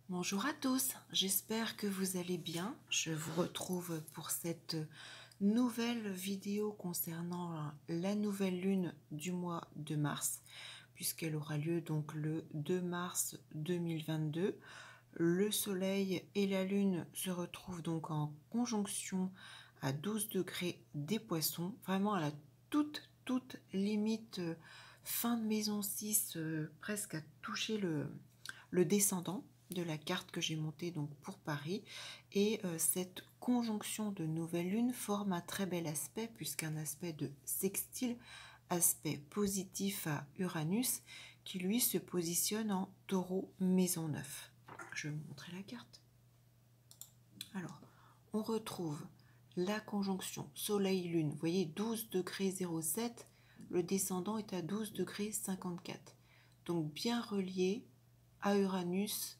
Bonjour à tous, j'espère que vous allez bien. Je vous retrouve pour cette nouvelle vidéo concernant la nouvelle lune du mois de mars, puisqu'elle aura lieu donc le 2 mars 2022. Le soleil et la lune se retrouvent donc en conjonction à 12 degrés des poissons, vraiment à la toute limite fin de maison 6, presque à toucher le descendant de la carte que j'ai montée donc pour Paris. Et cette conjonction de nouvelle lune forme un très bel aspect, puisqu'un aspect de sextile, aspect positif à Uranus, qui lui se positionne en taureau maison 9. Je vais vous montrer la carte. Alors, on retrouve la conjonction Soleil-Lune. Vous voyez, 12 degrés 07, le descendant est à 12 degrés 54. Donc bien relié à Uranus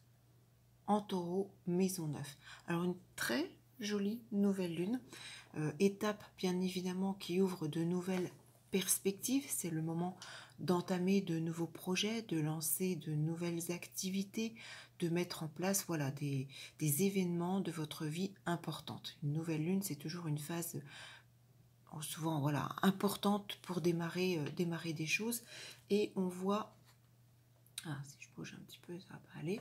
en taureau, maison 9. Alors une très jolie nouvelle lune, étape bien évidemment qui ouvre de nouvelles perspectives. C'est le moment d'entamer de nouveaux projets, de lancer de nouvelles activités, de mettre en place voilà, des événements de votre vie importantes. Une nouvelle lune, c'est toujours une phase souvent voilà, importante pour démarrer des choses. Et on voit si je bouge un petit peu, ça va pas aller.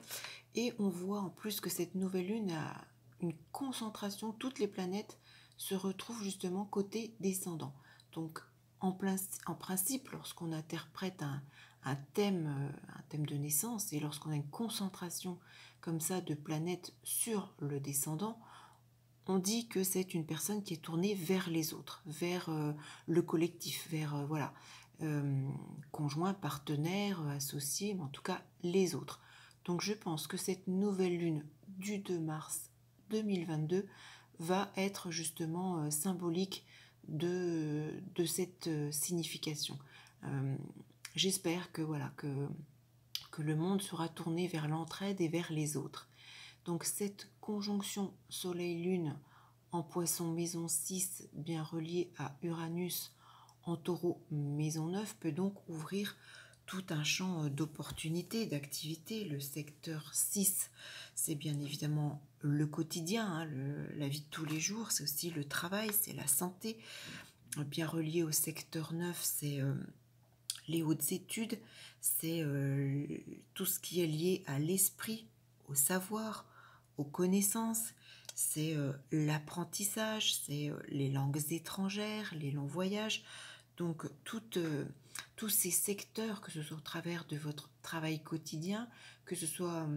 Et on voit en plus que cette nouvelle lune a une concentration, toutes les planètes se retrouvent justement côté descendant. Donc en principe, lorsqu'on interprète un thème de naissance, et lorsqu'on a une concentration comme ça de planètes sur le descendant, on dit que c'est une personne qui est tournée vers les autres, vers le collectif, vers voilà, conjoint, partenaire, associé, mais en tout cas les autres. Donc je pense que cette nouvelle lune du 2 mars 2022 va être justement symbolique de cette signification. J'espère que voilà que le monde sera tourné vers l'entraide et vers les autres. Donc cette conjonction Soleil-Lune en Poisson maison 6, bien reliée à Uranus en Taureau maison 9, peut donc ouvrir tout un champ d'opportunités, d'activités. Le secteur 6, c'est bien évidemment le quotidien, la vie de tous les jours, c'est aussi le travail, c'est la santé. Bien relié au secteur 9, c'est les hautes études, c'est tout ce qui est lié à l'esprit, au savoir, aux connaissances, c'est l'apprentissage, c'est les langues étrangères, les longs voyages. Donc tous ces secteurs, que ce soit au travers de votre travail quotidien, que ce soit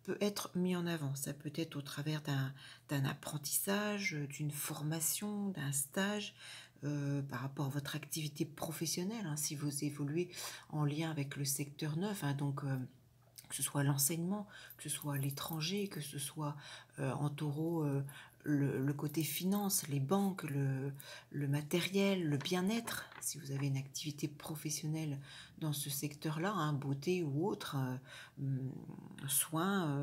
peut être mis en avant. Ça peut être au travers d'un apprentissage, d'une formation, d'un stage, par rapport à votre activité professionnelle, hein, si vous évoluez en lien avec le secteur 9, hein, donc que ce soit l'enseignement, que ce soit l'étranger, que ce soit en taureau le côté finance, les banques, le matériel, le bien-être, si vous avez une activité professionnelle dans ce secteur-là, hein, beauté ou autre, soins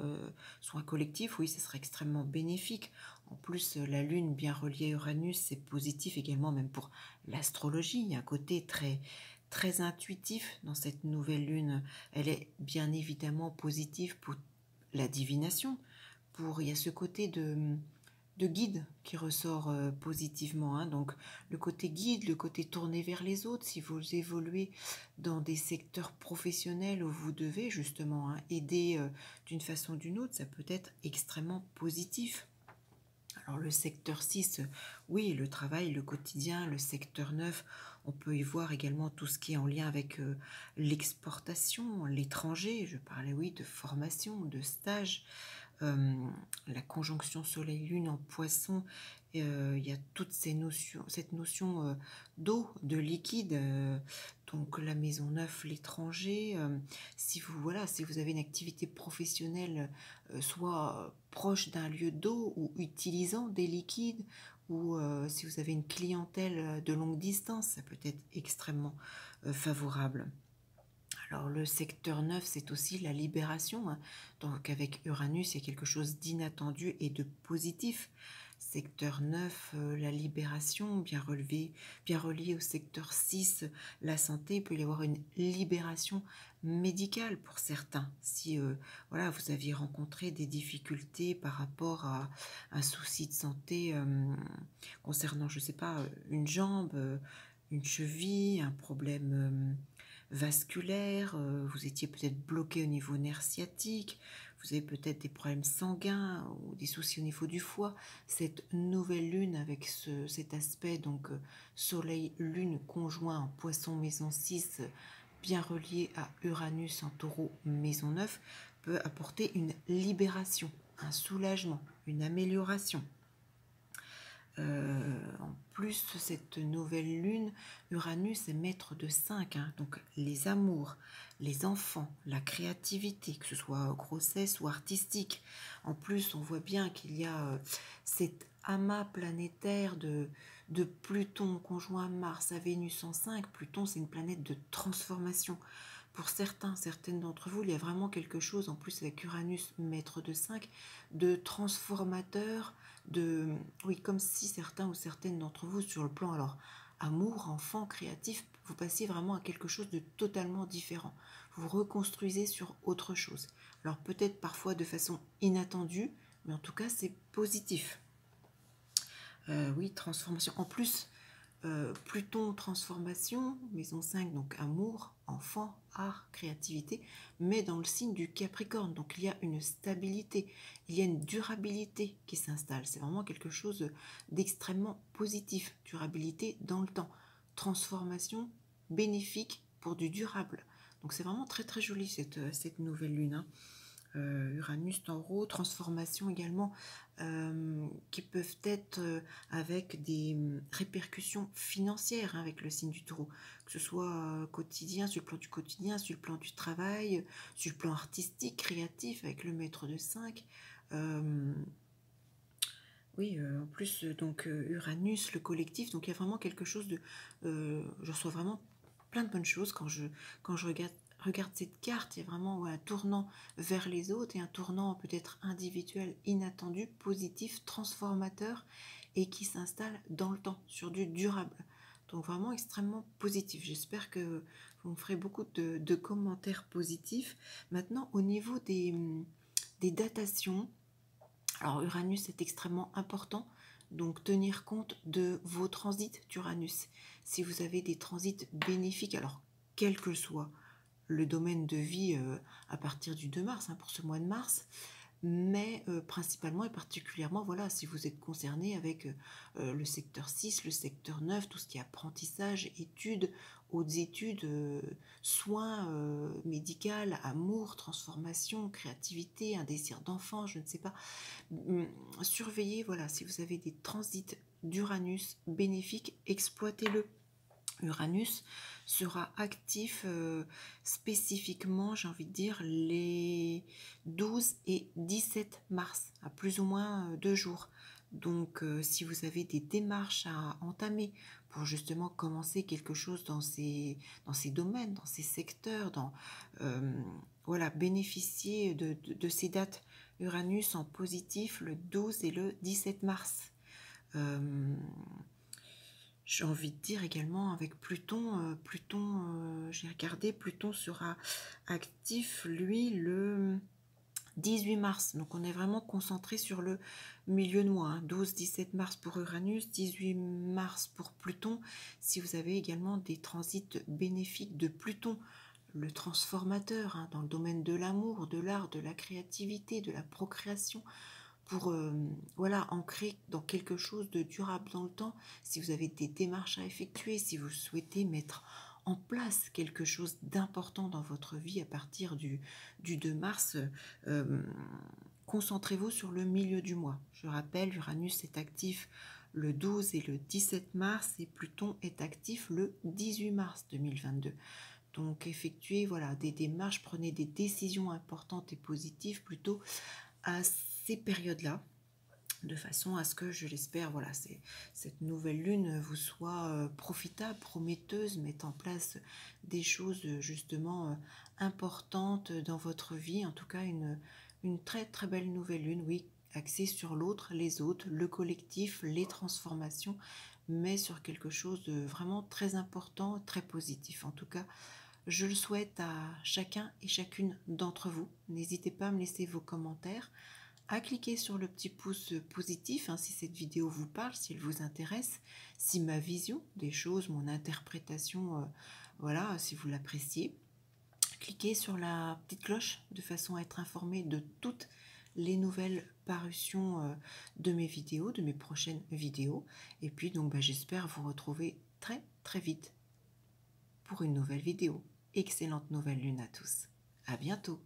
collectifs, oui, ce serait extrêmement bénéfique. En plus, la Lune bien reliée à Uranus, c'est positif également même pour l'astrologie. Il y a un côté très intuitif dans cette nouvelle Lune. Elle est bien évidemment positive pour la divination. Il y a ce côté de guide qui ressort positivement, hein. Donc le côté guide, le côté tourné vers les autres, si vous évoluez dans des secteurs professionnels où vous devez justement aider d'une façon ou d'une autre, ça peut être extrêmement positif. Alors le secteur 6, oui, le travail, le quotidien, le secteur 9, on peut y voir également tout ce qui est en lien avec l'exportation, l'étranger, je parlais oui de formation, de stage, la conjonction Soleil-Lune en Poisson, il y a toutes ces notions, cette notion d'eau, de liquide, donc la maison 9, l'étranger. Si vous avez une activité professionnelle, soit proche d'un lieu d'eau ou utilisant des liquides, ou si vous avez une clientèle de longue distance, ça peut être extrêmement favorable. Alors le secteur 9, c'est aussi la libération, hein. Donc avec Uranus, il y a quelque chose d'inattendu et de positif. secteur 9, la libération, bien relevé, bien relié au secteur 6, la santé. Il peut y avoir une libération médicale pour certains. Si voilà, vous aviez rencontré des difficultés par rapport à un souci de santé concernant, je ne sais pas, une jambe, une cheville, un problème vasculaire, vous étiez peut-être bloqué au niveau nerf sciatique, vous avez peut-être des problèmes sanguins ou des soucis au niveau du foie. Cette nouvelle lune avec cet aspect, donc soleil-lune conjoint en poisson maison 6, bien relié à Uranus en taureau maison 9, peut apporter une libération, un soulagement, une amélioration. En plus, cette nouvelle lune, Uranus est maître de 5, hein, donc les amours, les enfants, la créativité, que ce soit grossesse ou artistique. En plus, on voit bien qu'il y a cet amas planétaire de Pluton conjoint Mars à Vénus en 5. Pluton, c'est une planète de transformation. Pour certaines d'entre vous, il y a vraiment quelque chose, en plus avec Uranus, maître de 5, de transformateur, oui, comme si certains ou certaines d'entre vous, sur le plan, alors, amour, enfant, créatif, vous passiez vraiment à quelque chose de totalement différent. Vous reconstruisez sur autre chose. Alors peut-être parfois de façon inattendue, mais en tout cas, c'est positif. Oui, transformation. En plus, Pluton, transformation, maison 5, donc amour, enfant, art, créativité, mais dans le signe du Capricorne. Donc il y a une stabilité, il y a une durabilité qui s'installe. C'est vraiment quelque chose d'extrêmement positif. Durabilité dans le temps. Transformation bénéfique pour du durable. Donc c'est vraiment très très joli cette nouvelle lune, hein. Uranus, Taureau, transformation également qui peuvent être avec des répercussions financières, hein, avec le signe du Taureau, que ce soit quotidien, sur le plan du quotidien, sur le plan du travail, sur le plan artistique, créatif, avec le maître de 5. Oui, en plus, donc Uranus, le collectif, donc il y a vraiment quelque chose de... je reçois vraiment plein de bonnes choses quand je regarde cette carte. Il y a vraiment un tournant vers les autres et un tournant peut-être individuel, inattendu, positif, transformateur et qui s'installe dans le temps, sur du durable. Donc vraiment extrêmement positif. J'espère que vous me ferez beaucoup de commentaires positifs. Maintenant, au niveau des datations, alors Uranus est extrêmement important, donc tenir compte de vos transits d'Uranus. Si vous avez des transits bénéfiques, alors quel que soit le domaine de vie à partir du 2 mars, hein, pour ce mois de mars, mais principalement et particulièrement, voilà, si vous êtes concerné avec le secteur 6, le secteur 9, tout ce qui est apprentissage, études, hautes études, soins médicaux, amour, transformation, créativité, un désir d'enfant, je ne sais pas. Surveillez, voilà, si vous avez des transits d'Uranus bénéfiques, exploitez-le. Uranus sera actif spécifiquement, j'ai envie de dire, les 12 et 17 mars, à plus ou moins 2 jours. Donc, si vous avez des démarches à entamer pour justement commencer quelque chose dans ces domaines, dans ces secteurs, voilà, bénéficier de ces dates Uranus en positif le 12 et le 17 mars. J'ai envie de dire également avec Pluton, j'ai regardé, Pluton sera actif, lui, le 18 mars. Donc on est vraiment concentré sur le milieu de mois, hein. 12-17 mars pour Uranus, 18 mars pour Pluton. Si vous avez également des transits bénéfiques de Pluton, le transformateur, hein, dans le domaine de l'amour, de l'art, de la créativité, de la procréation, pour voilà, ancrer dans quelque chose de durable dans le temps. Si vous avez des démarches à effectuer, si vous souhaitez mettre en place quelque chose d'important dans votre vie à partir du 2 mars, concentrez-vous sur le milieu du mois. Je rappelle, Uranus est actif le 12 et le 17 mars et Pluton est actif le 18 mars 2022. Donc effectuez, voilà, des démarches, prenez des décisions importantes et positives plutôt à ces périodes-là, de façon à ce que, je l'espère, voilà, cette nouvelle lune vous soit profitable, prometteuse, mette en place des choses justement importantes dans votre vie. En tout cas, une très très belle nouvelle lune, oui, axé sur l'autre, les autres, le collectif, les transformations, mais sur quelque chose de vraiment très important, très positif. En tout cas, je le souhaite à chacun et chacune d'entre vous. N'hésitez pas à me laisser vos commentaires, à cliquer sur le petit pouce positif si cette vidéo vous parle, si elle vous intéresse, si ma vision des choses, mon interprétation, voilà, si vous l'appréciez. Cliquez sur la petite cloche de façon à être informé de toutes les nouvelles parutions de mes vidéos, de mes prochaines vidéos. Et puis donc j'espère vous retrouver très très vite pour une nouvelle vidéo. Excellente nouvelle lune à tous. À bientôt.